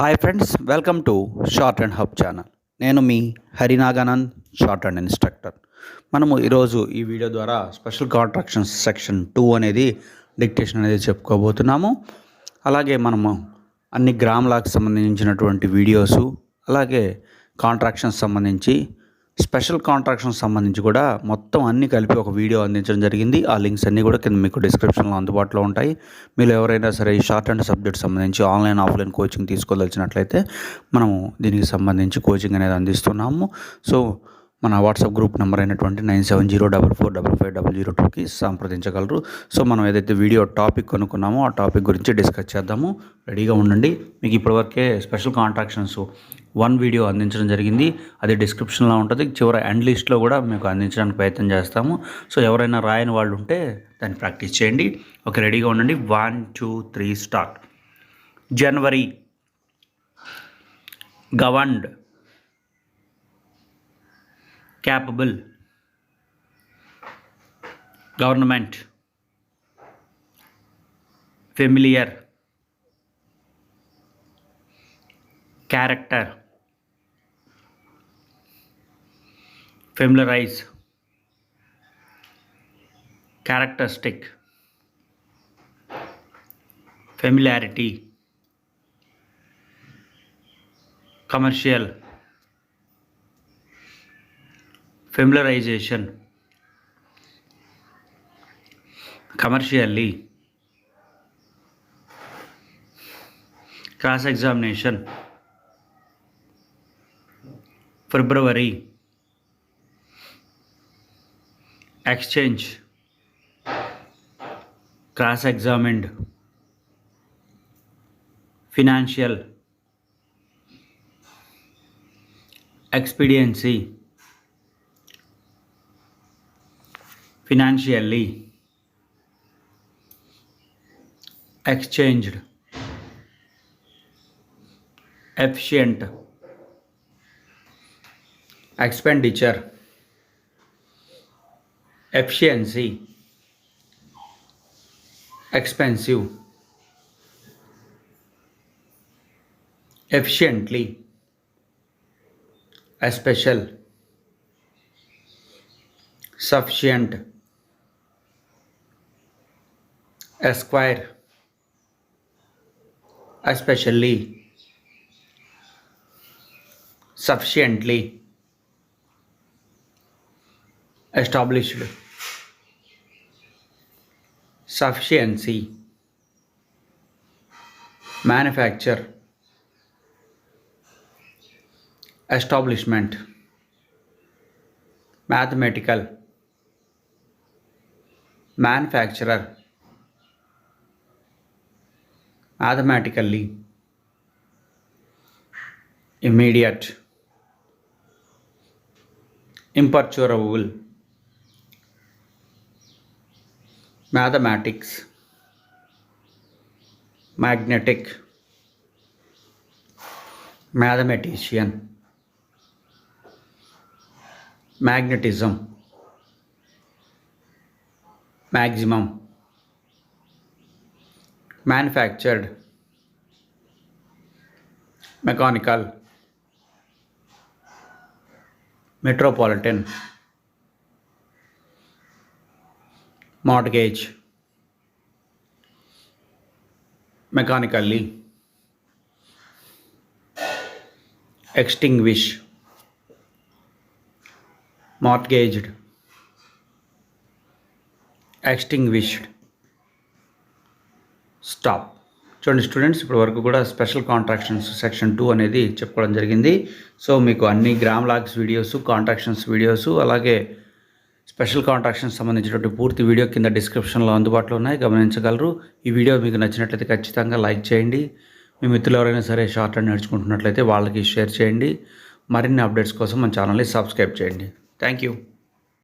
Hi friends, welcome to Shorthand Hub channel. నేను మీ హరినాగానంద్, short instructor. మనము ఈరోజు ఈ వీడియో ద్వారా స్పెషల్ కాంట్రాక్షన్స్ సెక్షన్ 2 అనేది డిక్టేషన్ అనేది చెప్పుకోబోతున్నాము. అలాగే మనము అన్ని గ్రామ్లాకి సంబంధించినటువంటి వీడియోసు, అలాగే కాంట్రాక్షన్స్ సంబంధించి స్పెషల్ కాంట్రాక్షన్స్ సంబంధించి కూడా మొత్తం అన్నీ కలిపి ఒక వీడియో అందించడం జరిగింది. ఆ లింక్స్ అన్నీ కూడా కింద మీకు డిస్క్రిప్షన్లో అందుబాటులో ఉంటాయి. మీరు ఎవరైనా సరే ఈ షార్ట్ అండ్ సబ్జెక్ట్ సంబంధించి ఆన్లైన్ ఆఫ్లైన్ కోచింగ్ తీసుకోదలిచినట్లయితే మనము దీనికి సంబంధించి కోచింగ్ అనేది అందిస్తున్నాము. సో మన వాట్సాప్ గ్రూప్ నెంబర్ అయినటువంటి 9704455002కి సంప్రదించగలరు. సో మనం ఏదైతే వీడియో టాపిక్ కొనుక్కున్నామో ఆ టాపిక్ గురించి డిస్కస్ చేద్దాము. రెడీగా ఉండండి. మీకు ఇప్పటివరకే స్పెషల్ కాంట్రాక్షన్స్ 1 వీడియో అందించడం జరిగింది. అది డిస్క్రిప్షన్లో ఉంటుంది. చివరి ఎండ్ లిస్ట్లో కూడా మీకు అందించడానికి ప్రయత్నం చేస్తాము. సో ఎవరైనా రాయని వాళ్ళు ఉంటే దాన్ని ప్రాక్టీస్ చేయండి. ఓకే, రెడీగా ఉండండి. 1, 2, 3 స్టార్ట్. జనవరి, governed, capable, government, familiar, character, familiarize, characteristic, familiarity, commercial, familiarization, commercially, cross-examination, February, exchange, cross-examined, financial, expediency, financially, exchanged, efficient, expenditure, efficiency, expensive, efficiently, especial, sufficient, esquire, especially, sufficiently, established, sufficiency, manufacture, establishment, mathematical, manufacturer, mathematically, immediate, imperturbable, mathematics, magnetic, mathematician, magnetism, maximum, manufactured, mechanical, metropolitan, mortgage, mechanically, extinguish, mortgaged, extinguished, stop. చూడండి students, ఇప్పటి వరకు కూడా special contractions section 2 అనేది చెప్పుకోవడం జరిగింది. So మీకు అన్ని గ్రామ్ లాగ్స్ వీడియోస్, కాంట్రాక్షన్స్ వీడియోస్, అలాగే స్పెషల్ కాంట్రాక్షన్స్ సంబంధించినటువంటి పూర్తి వీడియో కింద డిస్క్రిప్షన్లో అందుబాటులో ఉన్నాయి, గమనించగలరు. ఈ వీడియో మీకు నచ్చినట్లయితే ఖచ్చితంగా లైక్ చేయండి. మీ మిత్రులు ఎవరైనా సరే షార్ట్ హ్యాండ్ నేర్చుకుంటున్నట్లయితే వాళ్ళకి షేర్ చేయండి. మరిన్ని అప్డేట్స్ కోసం మన ఛానల్ని సబ్స్క్రైబ్ చేయండి. Thank you.